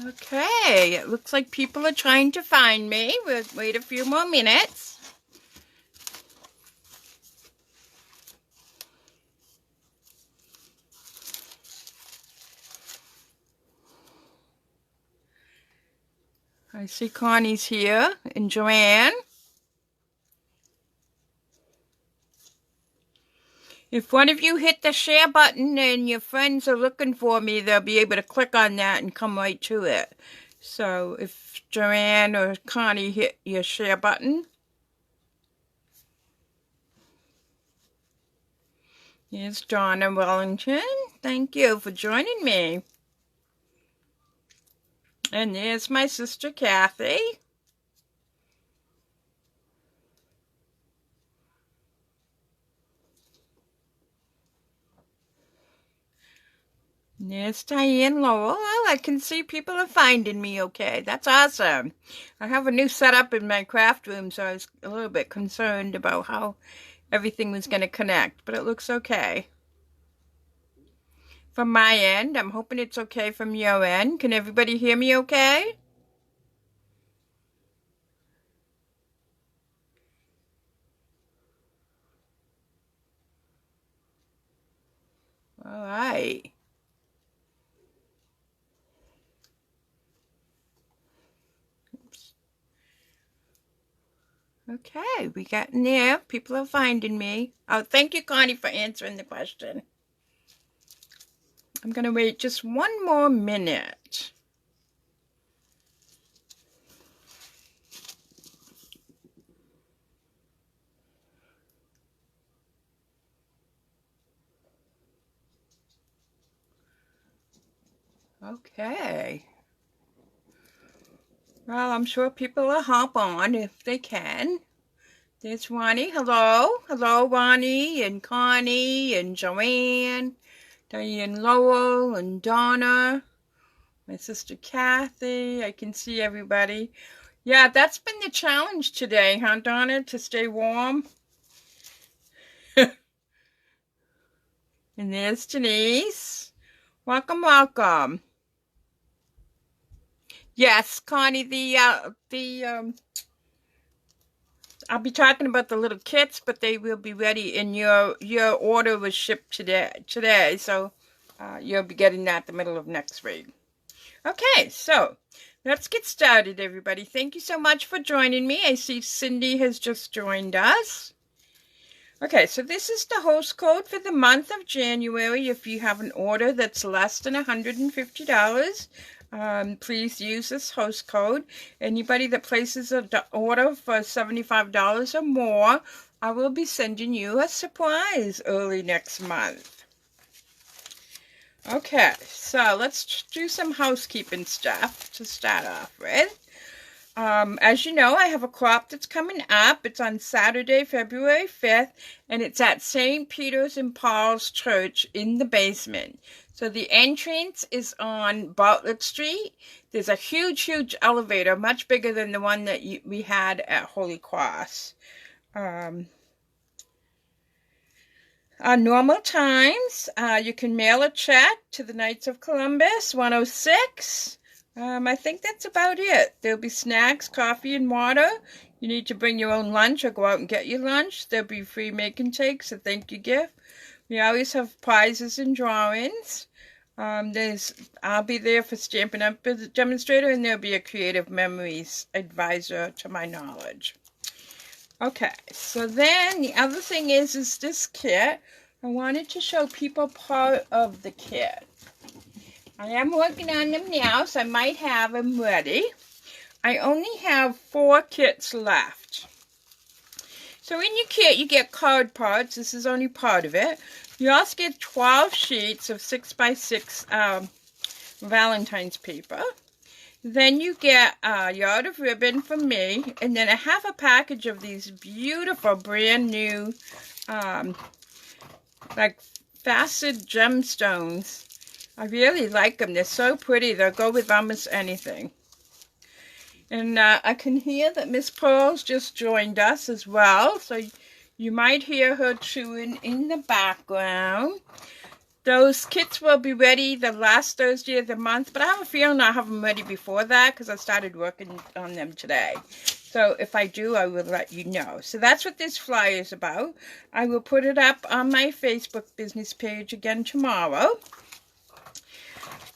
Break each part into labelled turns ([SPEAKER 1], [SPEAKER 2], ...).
[SPEAKER 1] Okay, it looks like people are trying to find me. We'll wait a few more minutes. I see Connie's here and Joanne. If one of you hit the share button and your friends are looking for me, they'll be able to click on that and come right to it. So if Joanne or Connie hit your share button. Here's Donna Wellington. Thank you for joining me. And there's my sister Kathy. There's Diane Lowell. Well, I can see people are finding me okay. That's awesome. I have a new setup in my craft room, so I was a little bit concerned about how everything was going to connect, but it looks okay. From my end, I'm hoping it's okay from your end. Can everybody hear me okay? All right. Okay, we got in there. People are finding me. Oh, thank you, Connie, for answering the question. I'm going to wait just one more minute. Okay. Well, I'm sure people will hop on if they can. There's Ronnie. Hello. Hello, Ronnie and Connie and Joanne, Diane Lowell and Donna, my sister Kathy. I can see everybody. Yeah, that's been the challenge today, huh, Donna, to stay warm? And there's Denise. Welcome, welcome. Yes, Connie, I'll be talking about the little kits, but they will be ready, and your order was shipped today, so you'll be getting that the middle of next week. Okay, so let's get started, everybody. Thank you so much for joining me. I see Cindy has just joined us. Okay, so this is the host code for the month of January. If you have an order that's less than $150, please use this host code. Anybody that places an order for $75 or more, I will be sending you a surprise early next month. Okay, so let's do some housekeeping stuff to start off with. As you know, I have a crop that's coming up. It's on Saturday, February 5th, and it's at St. Peter's and Paul's Church in the basement. So the entrance is on Bartlett Street. There's a huge, huge elevator, much bigger than the one that we had at Holy Cross. On normal times, you can mail a check to the Knights of Columbus, 106. I think that's about it. There'll be snacks, coffee, and water. You need to bring your own lunch or go out and get your lunch. There'll be free make and takes, a thank you gift. We always have prizes and drawings. I'll be there for Stampin' Up! As a demonstrator, and there'll be a Creative Memories advisor to my knowledge. Okay, so then the other thing is this kit. I wanted to show people part of the kit. I am working on them now, so I might have them ready. I only have 4 kits left. So in your kit, you get card parts. This is only part of it. You also get 12 sheets of 6x6 Valentine's paper. Then you get a yard of ribbon from me, and then I have a package of these beautiful brand new like faceted gemstones. I really like them. They're so pretty. They'll go with almost anything. And I can hear that Miss Pearl's just joined us as well. So you might hear her chewing in the background. Those kits will be ready the last Thursday of the month, but I have a feeling I'll have them ready before that because I started working on them today. So if I do, I will let you know. So that's what this flyer is about. I will put it up on my Facebook business page again tomorrow.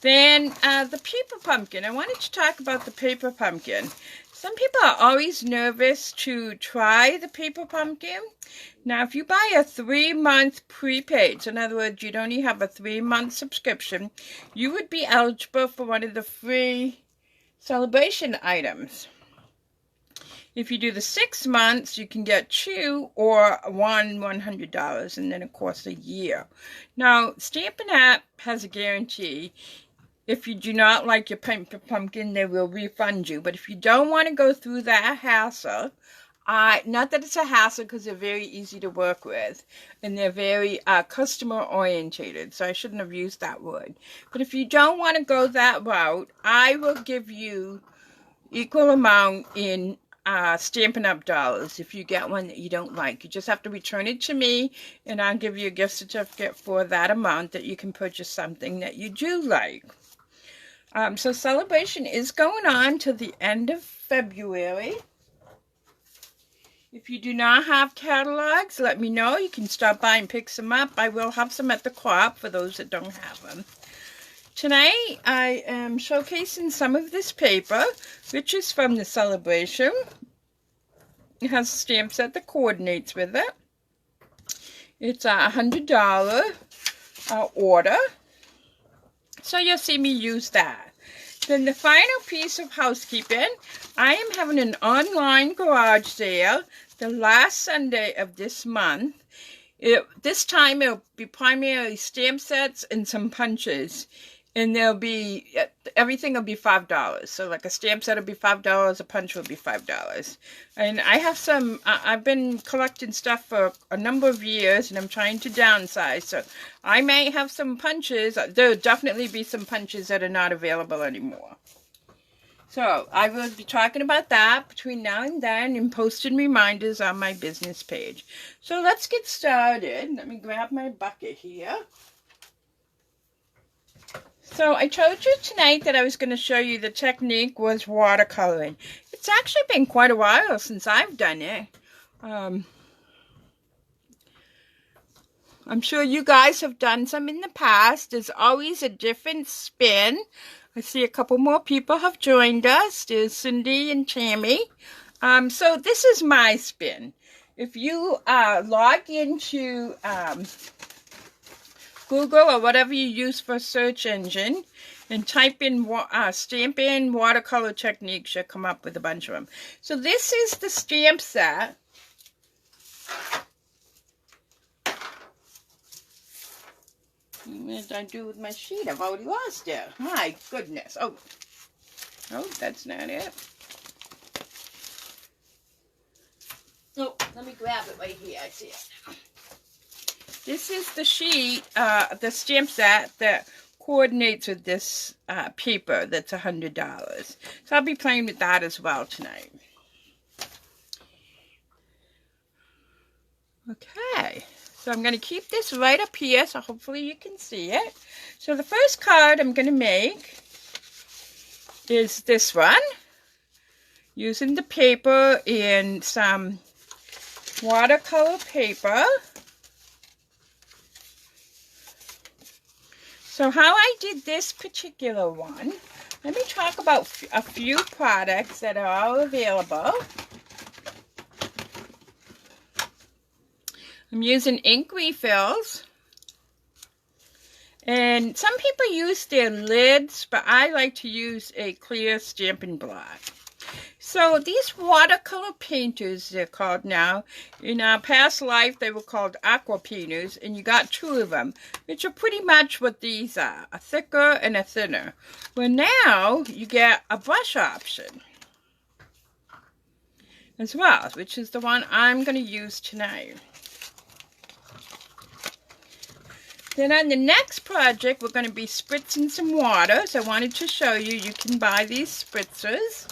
[SPEAKER 1] Then the paper pumpkin. I wanted to talk about the paper pumpkin. Some people are always nervous to try the paper pumpkin. Now, if you buy a 3-month prepaid, so in other words, you'd only have a 3-month subscription, you would be eligible for one of the free celebration items. If you do the 6 months, you can get 2 or one $100, and then, of course, a year. Now, Stampin' Up! Has a guarantee. If you do not like your paper pumpkin, they will refund you. But if you don't want to go through that hassle, not that it's a hassle because they're very easy to work with. And they're very customer-orientated. So I shouldn't have used that word. But if you don't want to go that route, I will give you equal amount in Stampin' Up! Dollars if you get one that you don't like. You just have to return it to me, and I'll give you a gift certificate for that amount that you can purchase something that you do like. So celebration is going on till the end of February. If you do not have catalogs, let me know. You can stop by and pick some up. I will have some at the co-op for those that don't have them. Tonight, I am showcasing some of this paper, which is from the celebration. It has a stamp set that coordinates with it. It's a $100 order. So you'll see me use that. Then the final piece of housekeeping, I am having an online garage sale the last Sunday of this month. This time it'll be primarily stamp sets and some punches. And everything will be $5. So like a stamp set will be $5, a punch will be $5. And I have some, I've been collecting stuff for a number of years and I'm trying to downsize. So I may have some punches, there'll definitely be some punches that are not available anymore. So I will be talking about that between now and then and posting reminders on my business page. So let's get started. Let me grab my bucket here. So I told you tonight that I was going to show you the technique was watercoloring. It's actually been quite a while since I've done it. I'm sure you guys have done some in the past. There's always a different spin. I see a couple more people have joined us. There's Cindy and Tammy. So this is my spin. If you log into Google or whatever you use for a search engine and type in Stampin' watercolor techniques, you'll come up with a bunch of them. So this is the stamp set. What did I do with my sheet? I've already lost it. My goodness. Oh, that's not it. Oh, let me grab it right here. I see it now. This is the sheet, the stamp set that coordinates with this paper that's $100. So I'll be playing with that as well tonight. Okay, so I'm going to keep this right up here, so hopefully you can see it. So the first card I'm going to make is this one, using the paper and some watercolor paper. So how I did this particular one, let me talk about a few products that are all available. I'm using ink refills. And some people use their lids, but I like to use a clear Stampin' block. So these watercolor painters, they're called now. In our past life, they were called aqua painters, and you got 2 of them, which are pretty much what these are, a thicker and a thinner. Well, now you get a brush option as well, which is the one I'm going to use tonight. Then on the next project, we're going to be spritzing some water. So I wanted to show you, you can buy these spritzers.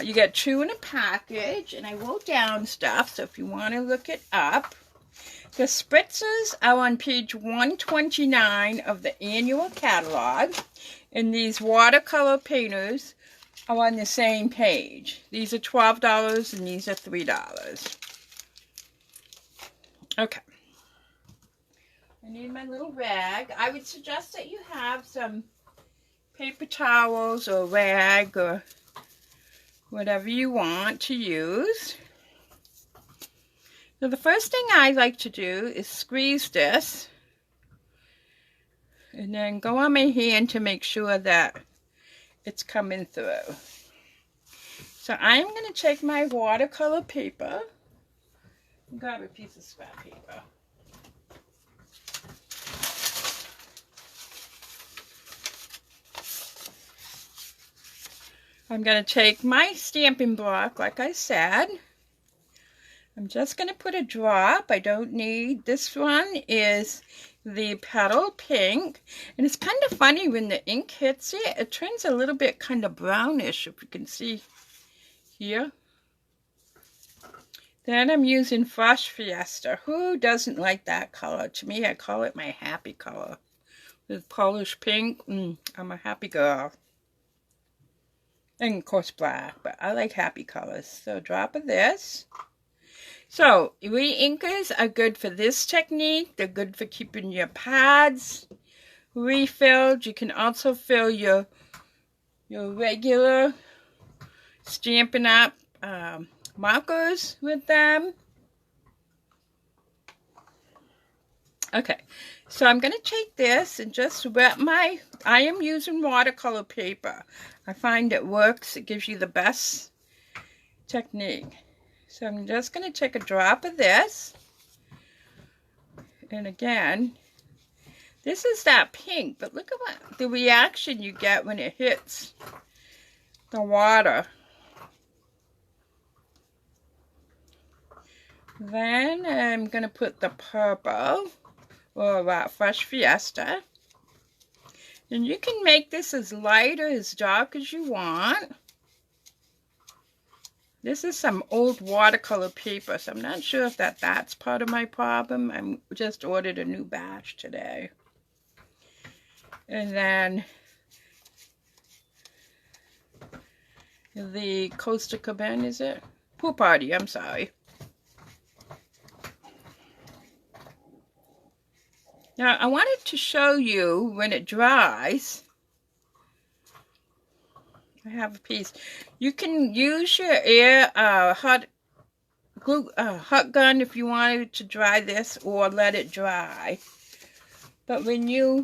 [SPEAKER 1] You get 2 in a package, and I wrote down stuff, so if you want to look it up. The spritzers are on page 129 of the annual catalog, and these watercolor painters are on the same page. These are $12 and these are $3. Okay. I need my little rag. I would suggest that you have some paper towels or rag or whatever you want to use. So the first thing I like to do is squeeze this and then go on my hand to make sure that it's coming through. So I'm going to take my watercolor paper and grab a piece of scrap paper. I'm going to take my stamping block, like I said. I'm just going to put a drop. I don't need, this one is the Petal Pink. And it's kind of funny when the ink hits it, it turns a little bit kind of brownish, if you can see here. Then I'm using Fresh Fiesta. Who doesn't like that color? To me, I call it my happy color. With Polish pink, I'm a happy girl. And of course black, but I like happy colors. So a drop of this. So re-inkers are good for this technique. They're good for keeping your pads refilled. You can also fill your regular Stampin' Up! Markers with them. Okay, so I'm going to take this and just wet I am using watercolor paper. I find it works. It gives you the best technique. So I'm just going to take a drop of this. And again, this is that pink, but look at what the reaction you get when it hits the water. Then I'm going to put the purple, or Fresh Fiesta. And you can make this as light or as dark as you want. This is some old watercolor paper, so I'm not sure if that's part of my problem. I just ordered a new batch today. And then the Costa Cabana, is it? Pool Party, I'm sorry. Now, I wanted to show you when it dries. I have a piece. You can use your hot gun if you wanted to dry this, or let it dry. But I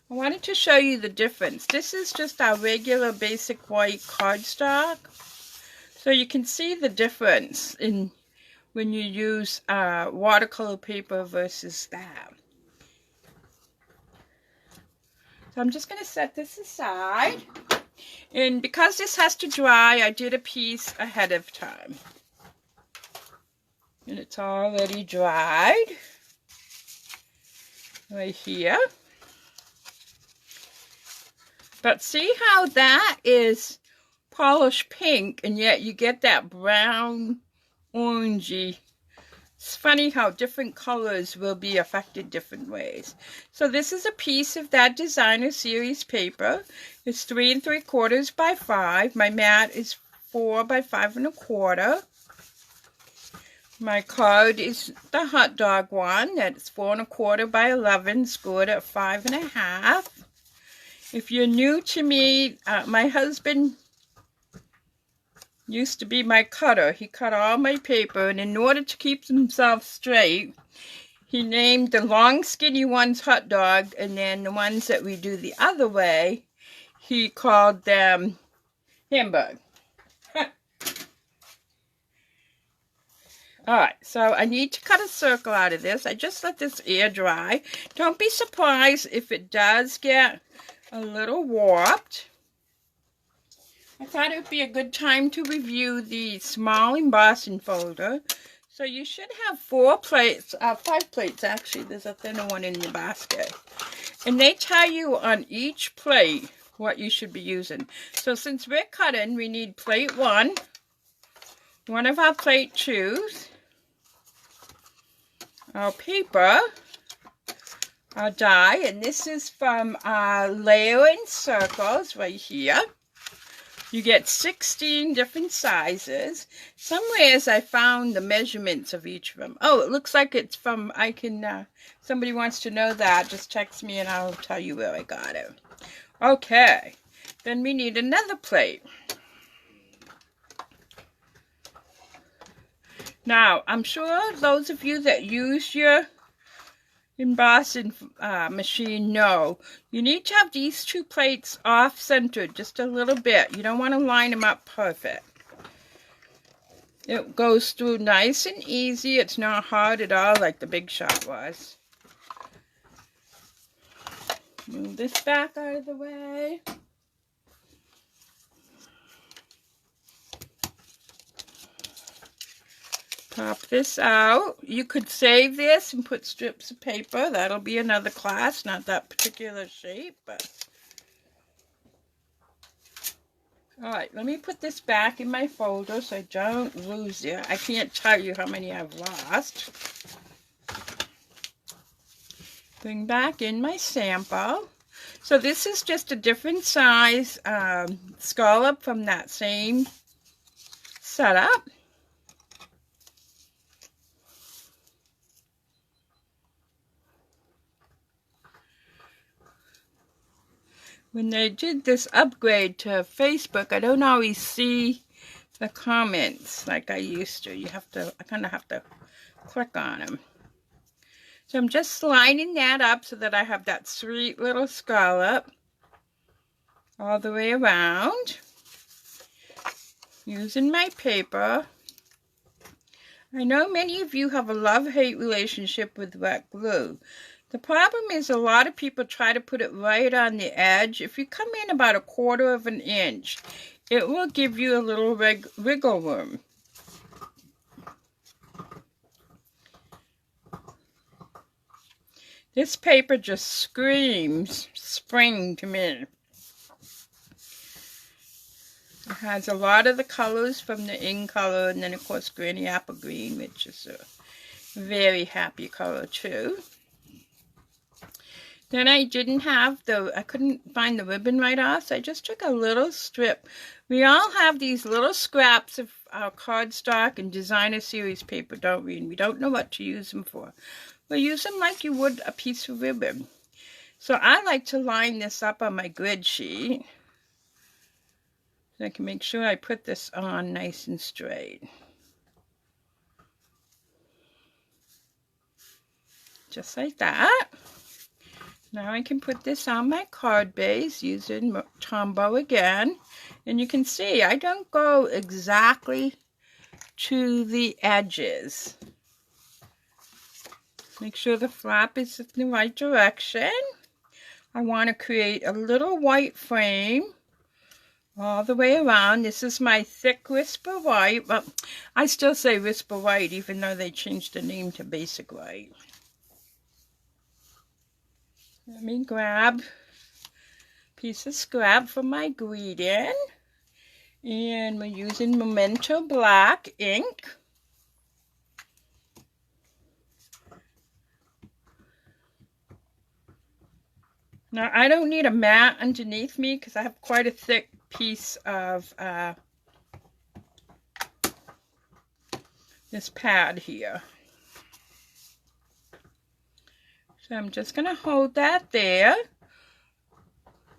[SPEAKER 1] wanted to show you the difference. This is just our regular basic white cardstock. So you can see the difference in when you use watercolor paper versus that. So I'm just going to set this aside. And because this has to dry, I did a piece ahead of time. And it's already dried. Right here. But see how that is polished pink, and yet you get that brown, orangey. It's funny how different colors will be affected different ways. So this is a piece of that designer series paper. It's 3 3/4 by 5. My mat is 4 by 5 1/4. My card is the hot dog one. That's 4 1/4 by 11, scored at 5 1/2. If you're new to me, my husband used to be my cutter. He cut all my paper, and in order to keep himself straight, he named the long skinny ones hot dog, and then the ones that we do the other way, he called them hamburg. Alright, so I need to cut a circle out of this. I just let this air dry. Don't be surprised if it does get a little warped. I thought it would be a good time to review the small embossing folder. So you should have 5 plates actually. There's a thinner one in the basket. And they tell you on each plate what you should be using. So since we're cutting, we need plate 1, one of our plate 2s, our paper, our die, and this is from Layering Circles right here. You get 16 different sizes. Somewheres I found the measurements of each of them. Oh, it looks like it's from, somebody wants to know that, just text me and I'll tell you where I got it. Okay, then we need another plate. Now, I'm sure those of you that use your embossing machine know you need to have these two plates off-centered just a little bit. You don't want to line them up perfect. It goes through nice and easy. It's not hard at all like the Big Shot was. Move this back out of the way. Pop this out. You could save this and put strips of paper. That'll be another class, not that particular shape, but... Alright, let me put this back in my folder so I don't lose it. I can't tell you how many I've lost. Bring back in my sample. So this is just a different size scallop from that same setup. When they did this upgrade to Facebook, I don't always see the comments like I used to. I kind of have to click on them. So I'm just sliding that up so that I have that sweet little scallop all the way around. Using my paper. I know many of you have a love-hate relationship with wet glue. The problem is a lot of people try to put it right on the edge. If you come in about 1/4 of an inch, it will give you a little wiggle room. This paper just screams spring to me. It has a lot of the colors from the in color, and then of course Granny Apple Green, which is a very happy color too. Then I couldn't find the ribbon right off, so I just took a little strip. We all have these little scraps of our cardstock and designer series paper, don't we? And we don't know what to use them for. We'll use them like you would a piece of ribbon. So I like to line this up on my grid sheet. So I can make sure I put this on nice and straight. Just like that. Now I can put this on my card base using Tombow again. And you can see I don't go exactly to the edges. Make sure the flap is in the right direction. I want to create a little white frame all the way around. This is my thick Whisper White. But I still say Whisper White even though they changed the name to Basic White. Let me grab a piece of scrap for my greeting. And we're using Memento Black ink. Now, I don't need a mat underneath me because I have quite a thick piece of this pad here. So I'm just going to hold that there.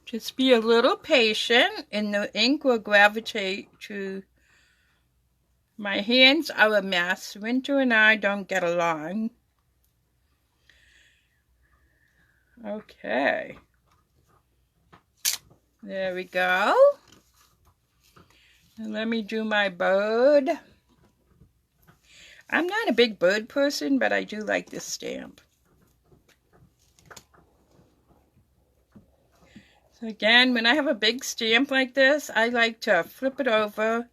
[SPEAKER 1] Just be a little patient and the ink will gravitate to my hands are a mess. Winter and I don't get along. Okay. There we go. And let me do my bird. I'm not a big bird person, but I do like this stamp. So again, when I have a big stamp like this, I like to flip it over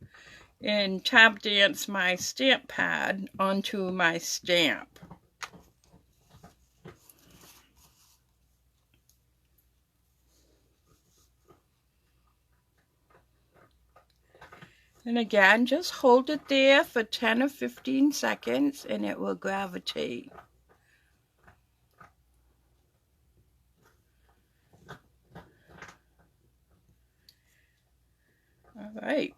[SPEAKER 1] and tap dance my stamp pad onto my stamp. And again, just hold it there for 10 or 15 seconds and it will gravitate All right.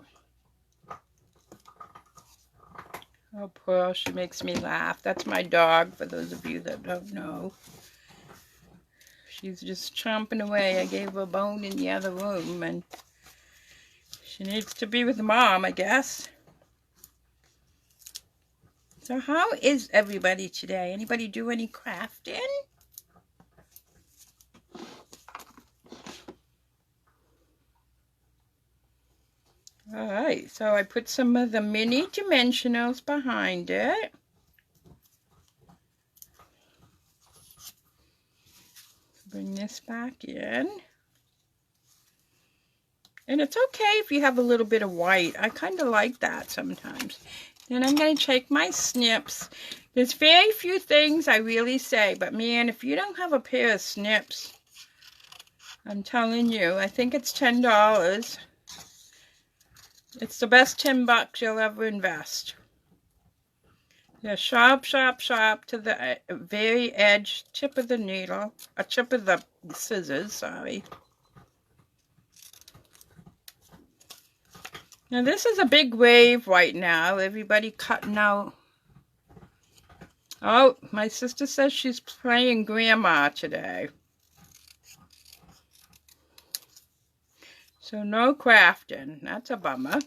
[SPEAKER 1] Oh, Pearl, she makes me laugh. That's my dog, for those of you that don't know. She's just chomping away. I gave her a bone in the other room, and she needs to be with Mom, I guess. So how is everybody today? Anybody do any crafting? Alright, so I put some of the mini dimensionals behind it. Bring this back in. And it's okay if you have a little bit of white. I kind of like that sometimes. Then I'm going to take my snips. There's very few things I really say, but man, if you don't have a pair of snips, I'm telling you, I think it's $10. It's the best $10 you'll ever invest. They're sharp, sharp, sharp to the very edge, tip of the needle, or tip of the scissors, sorry. Now this is a big wave right now, everybody cutting out. Oh, my sister says she's playing grandma today. So no crafting, that's a bummer.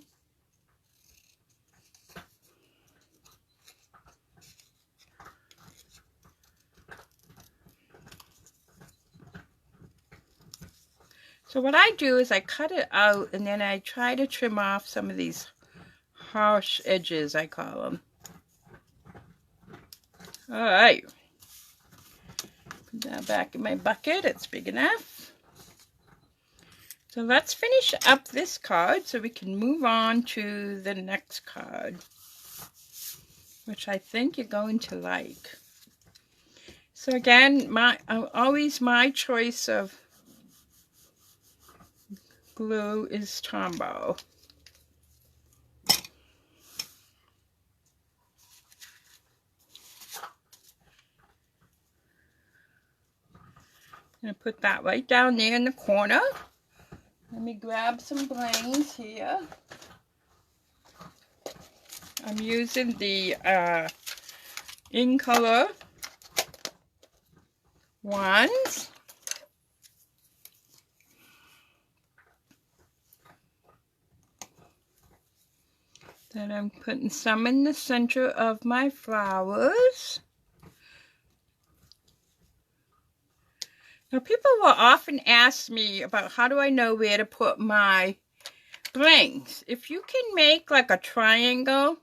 [SPEAKER 1] So what I do is I cut it out and then I try to trim off some of these harsh edges, I call them. All right. Put that back in my bucket, it's big enough. So let's finish up this card so we can move on to the next card, which I think you're going to like. So again, always my choice of glue is Tombow. I'm going to put that right down there in the corner. Let me grab some blings here. I'm using the In Color ones. Then I'm putting some in the center of my flowers. Now people will often ask me about how do I know where to put my blings. If you can make like a triangle,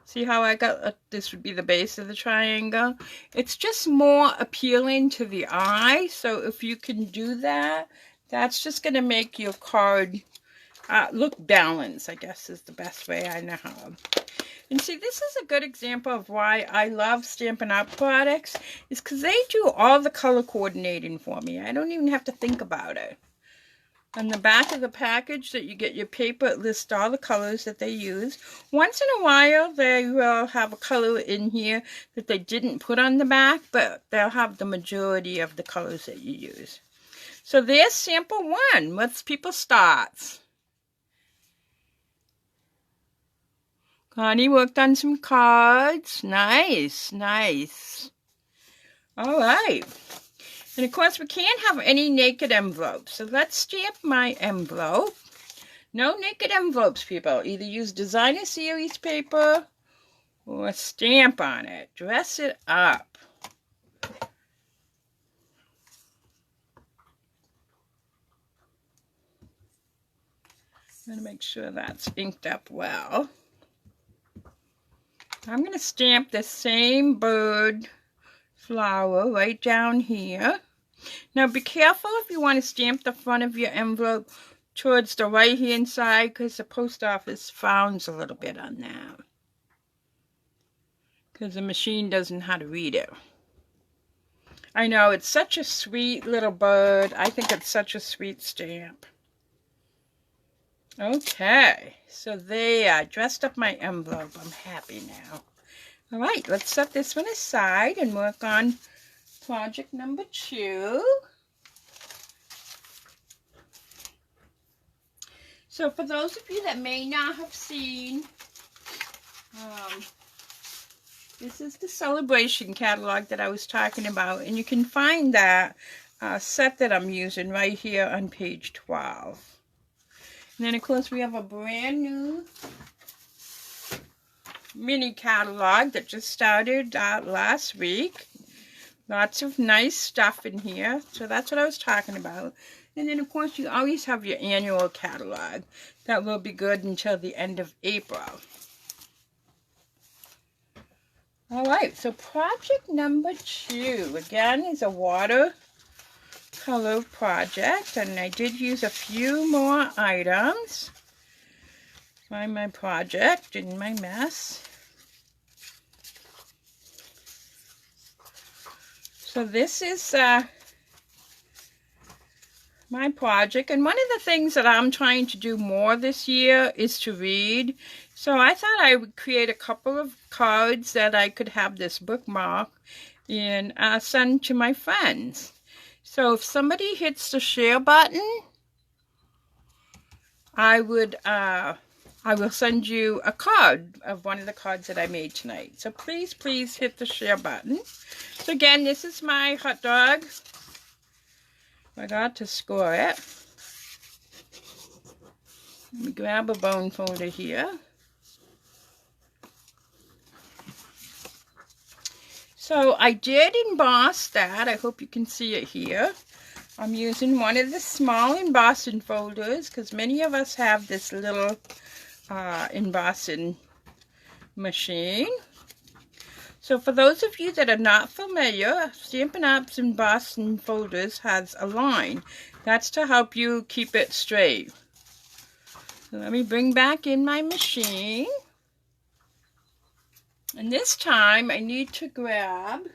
[SPEAKER 1] see how I got, this would be the base of the triangle. It's just more appealing to the eye. So if you can do that, that's just going to make your card look balanced, I guess is the best way I know how. And see, this is a good example of why I love Stampin' Up! Products, is because they do all the color coordinating for me. I don't even have to think about it. On the back of the package that you get your paper, it lists all the colors that they use. Once in a while, they will have a color in here that they didn't put on the back, but they'll have the majority of the colors that you use. So there's sample one. Let's people start. Connie worked on some cards. Nice, nice. All right. And of course, we can't have any naked envelopes. So let's stamp my envelope. No naked envelopes, people. Either use designer series paper or stamp on it. Dress it up. I'm going to make sure that's inked up well. I'm going to stamp the same bird flower right down here. Now be careful if you want to stamp the front of your envelope towards the right hand side, because the post office frowns a little bit on that. Because the machine doesn't know how to read it. I know, it's such a sweet little bird. I think it's such a sweet stamp. Okay, so there, I dressed up my envelope. I'm happy now. All right, let's set this one aside and work on project number 2. So for those of you that may not have seen, this is the Celebration catalog that I was talking about, and you can find that set that I'm using right here on page 12. And then of course we have a brand new mini catalog that just started last week. Lots of nice stuff in here, so that's what I was talking about. And then of course you always have your annual catalog that will be good until the end of April. Alright, so project number 2 again is a watercolor project, and I did use a few more items. Find my project in my mess. So this is my project, and one of the things that I'm trying to do more this year is to read. So I thought I would create a couple of cards that I could have this bookmark and send to my friends. So if somebody hits the share button, I will send you a card of one of the cards that I made tonight. So please hit the share button. So again, this is my hot dog. I got to score it. Let me grab a bone folder here. So I did emboss that. I hope you can see it here. I'm using one of the small embossing folders because many of us have this little embossing machine. So for those of you that are not familiar, Stampin' Up's embossing folders has a line. That's to help you keep it straight. So let me bring back in my machine. And this time I need to grab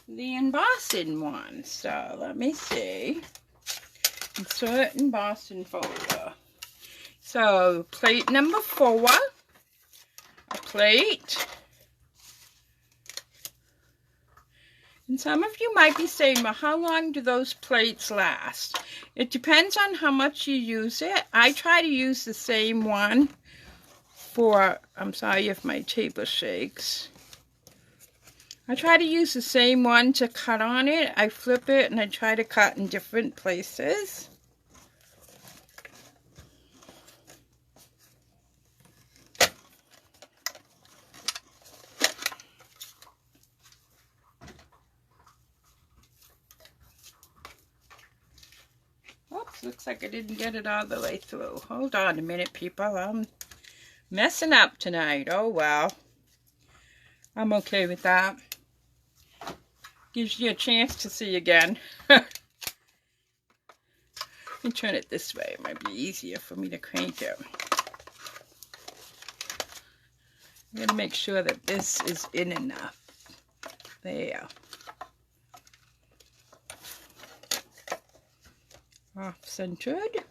[SPEAKER 1] the embossing one. So let me see. Insert embossing folder. So plate number 4, a plate. And some of you might be saying, well, how long do those plates last? It depends on how much you use it. I try to use the same one for, I'm sorry if my table shakes. I try to use the same one to cut on it. I flip it and I try to cut in different places. Oops, looks like I didn't get it all the way through. Hold on a minute, people. I'm messing up tonight. Oh, well. I'm okay with that. Gives you a chance to see again. Let me turn it this way. It might be easier for me to crank it. I'm going to make sure that this is in enough. There. Off-centered.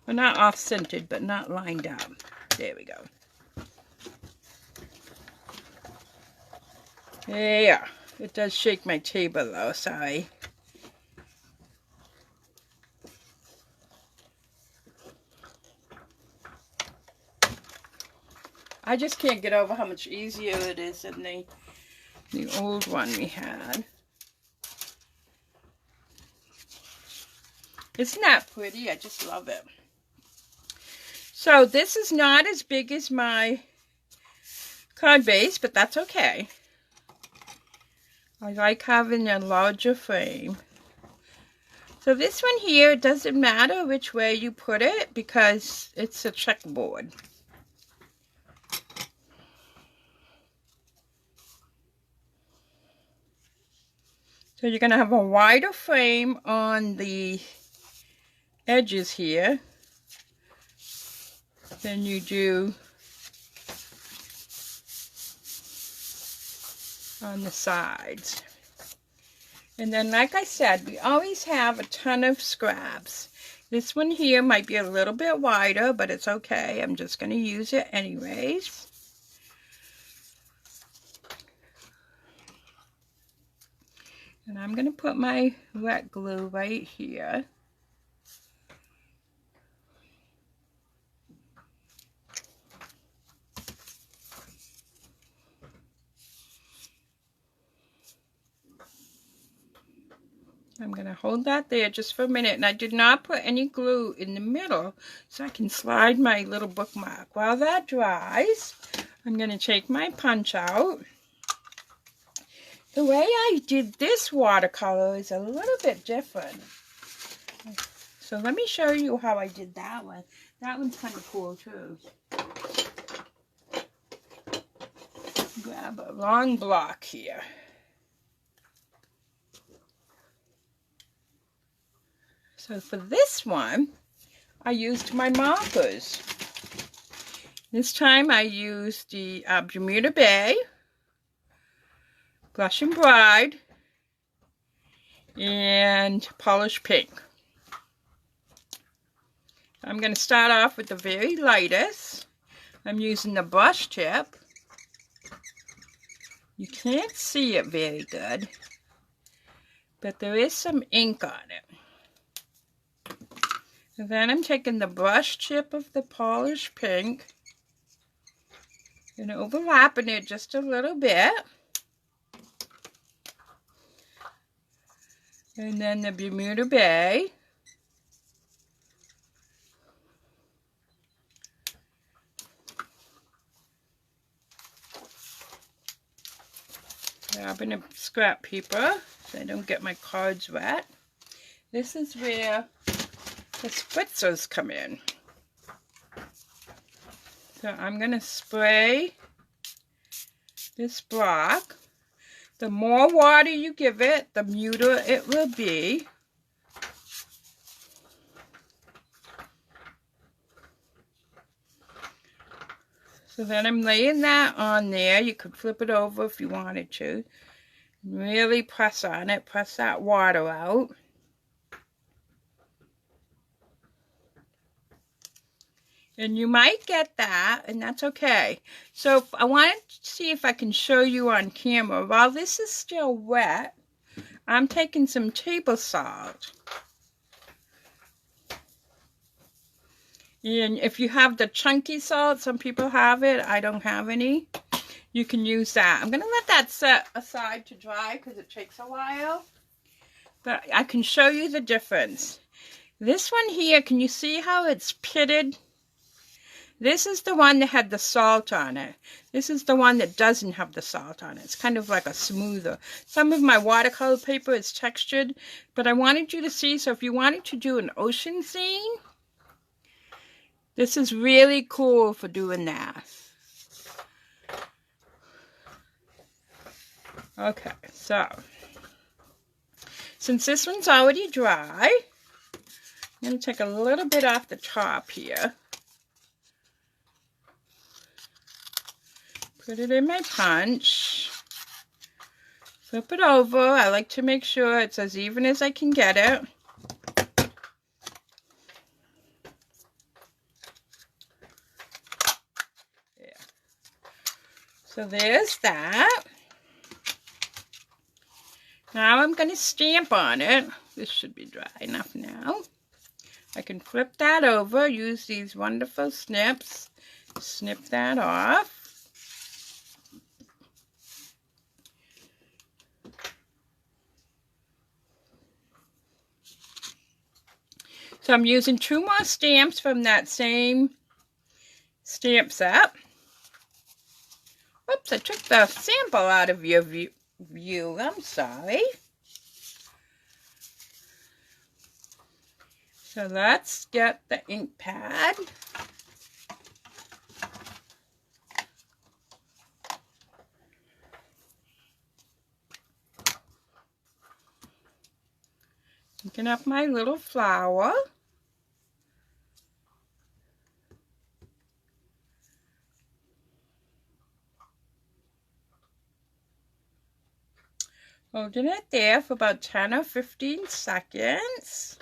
[SPEAKER 1] Well, not off-centered, but not lined up. There we go. There. It does shake my table though, sorry. I just can't get over how much easier it is than the old one we had. Isn't that pretty? I just love it. So this is not as big as my card base, but that's okay. I like having a larger frame. So this one here, it doesn't matter which way you put it because it's a checkboard. So you're going to have a wider frame on the edges here than you do on the sides. And then, like I said, we always have a ton of scraps. This one here might be a little bit wider, but it's okay. I'm just going to use it anyways. And I'm going to put my wet glue right here. I'm going to hold that there just for a minute. And I did not put any glue in the middle so I can slide my little bookmark. While that dries, I'm going to take my punch out. The way I did this watercolor is a little bit different. So let me show you how I did that one. That one's kind of cool too. Grab a long block here. So for this one, I used my markers. This time I used the Bermuda Bay, Blush and Bride, and Polished Pink. I'm going to start off with the very lightest. I'm using the brush tip. You can't see it very good, but there is some ink on it. And then I'm taking the brush tip of the Polished Pink and overlapping it just a little bit. And then the Bermuda Bay. Grabbing a scrap paper so I don't get my cards wet. This is where the spritzers come in. So I'm going to spray this block. The more water you give it, the muter it will be. So then I'm laying that on there. You could flip it over if you wanted to. Really press on it. Press that water out. And you might get that, and that's okay. So I wanted to see if I can show you on camera. While this is still wet, I'm taking some table salt. And if you have the chunky salt, some people have it. I don't have any. You can use that. I'm going to let that set aside to dry because it takes a while. But I can show you the difference. This one here, can you see how it's pitted? This is the one that had the salt on it. This is the one that doesn't have the salt on it. It's kind of like a smoother. Some of my watercolor paper is textured, but I wanted you to see, so if you wanted to do an ocean scene, this is really cool for doing that. Okay, so since this one's already dry, I'm going to take a little bit off the top here. Put it in my punch. Flip it over. I like to make sure it's as even as I can get it. Yeah. So there's that. Now I'm going to stamp on it. This should be dry enough now. I can flip that over, use these wonderful snips, snip that off. So I'm using 2 more stamps from that same stamp set. Oops, I took the sample out of your view. I'm sorry. So let's get the ink pad. Picking up my little flower. Holding it there for about 10 or 15 seconds.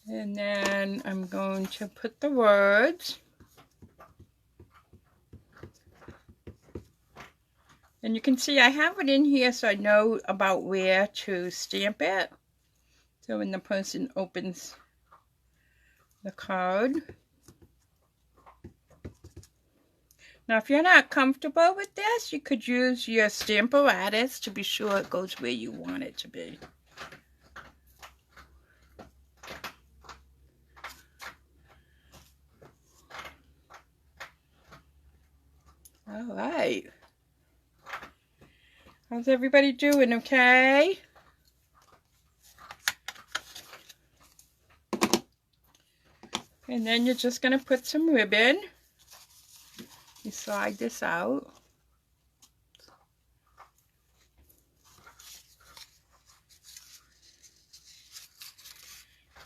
[SPEAKER 1] And then I'm going to put the words. And you can see I have it in here so I know about where to stamp it. So when the person opens the card. Now, if you're not comfortable with this, you could use your stamp apparatus to be sure it goes where you want it to be. All right. How's everybody doing? Okay? And then you're just going to put some ribbon. You slide this out.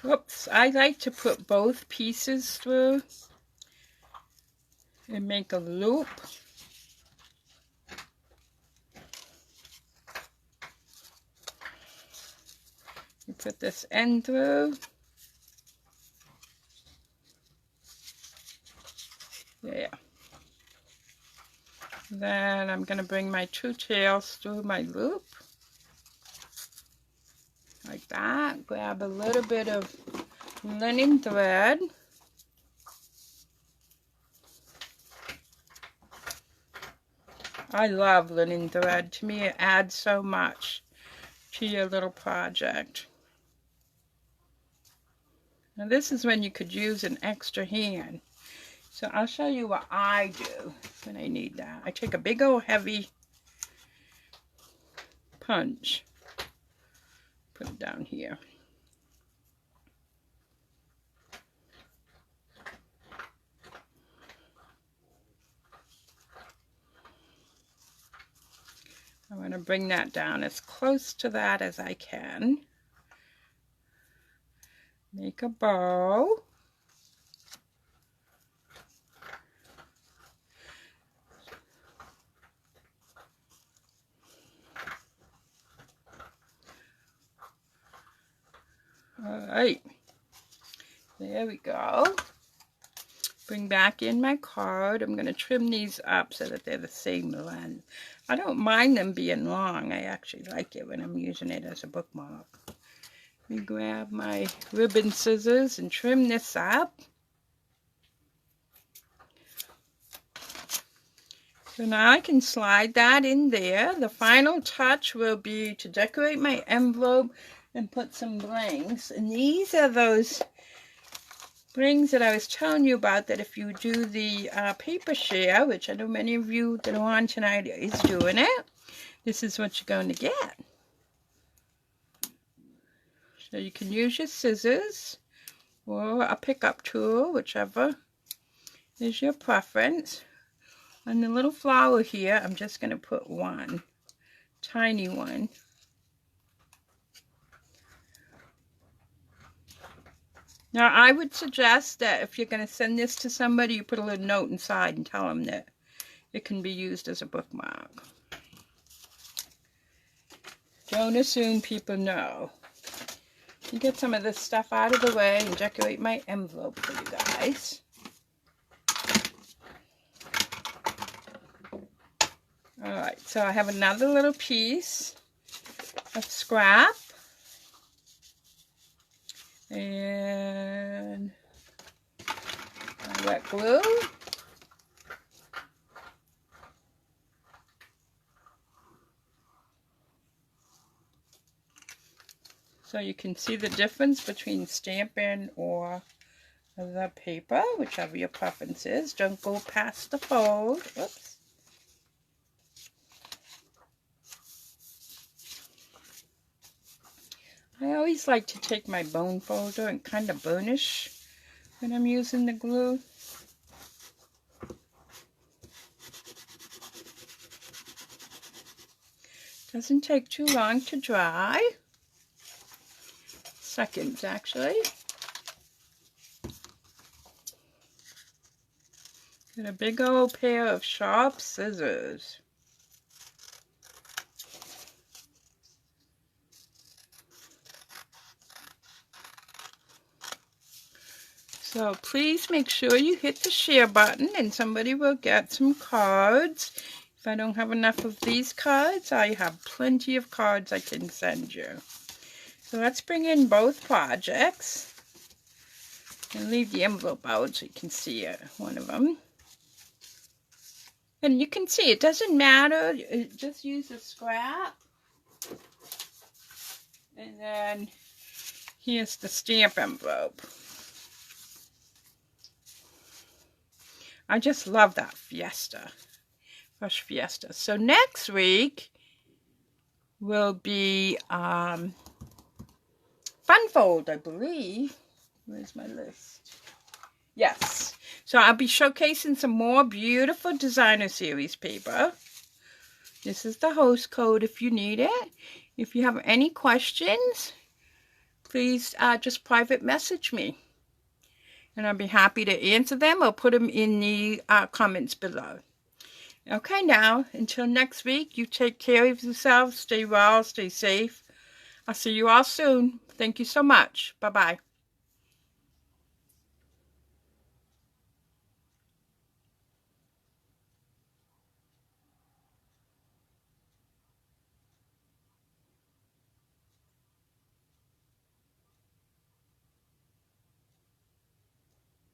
[SPEAKER 1] Whoops, I like to put both pieces through and make a loop. You put this end through. There. Then I'm going to bring my two tails through my loop. Like that. Grab a little bit of linen thread. I love linen thread. To me, it adds so much to your little project. Now this is when you could use an extra hand. So I'll show you what I do when I need that. I take a big old heavy punch. Put it down here. I'm going to bring that down as close to that as I can. Make a bow. All right, there we go. Bring back in my card. I'm going to trim these up so that they're the same length. I don't mind them being long. I actually like it when I'm using it as a bookmark. Let me grab my ribbon scissors and trim this up. So now I can slide that in there. The final touch will be to decorate my envelope and put some blings. And these are those blings that I was telling you about, that if you do the paper share, which I know many of you that are on tonight is doing it, this is what you're going to get. So you can use your scissors or a pickup tool, whichever is your preference. On the little flower here, I'm just going to put one, tiny one. Now, I would suggest that if you're going to send this to somebody, you put a little note inside and tell them that it can be used as a bookmark. Don't assume people know. You get some of this stuff out of the way and decorate my envelope for you guys. Alright, so I have another little piece of scrap. And my wet glue. So you can see the difference between stamping or the paper, whichever your preference is. Don't go past the fold. Oops. I always like to take my bone folder and kind of burnish when I'm using the glue. Doesn't take too long to dry. Seconds, actually. Get a big old pair of sharp scissors. So please make sure you hit the share button and somebody will get some cards. If I don't have enough of these cards, I have plenty of cards I can send you. So let's bring in both projects and leave the envelope out so you can see it, one of them. And you can see it doesn't matter. Just use a scrap. And then here's the stamp envelope. I just love that Fiesta. Fresh Fiesta. So next week will be Fun Fold, I believe. Where's my list? Yes. So I'll be showcasing some more beautiful designer series paper. This is the host code if you need it. If you have any questions, please just private message me. And I'll be happy to answer them or put them in the comments below. Okay, now, until next week, you take care of yourselves. Stay well, stay safe. I'll see you all soon. Thank you so much. Bye-bye.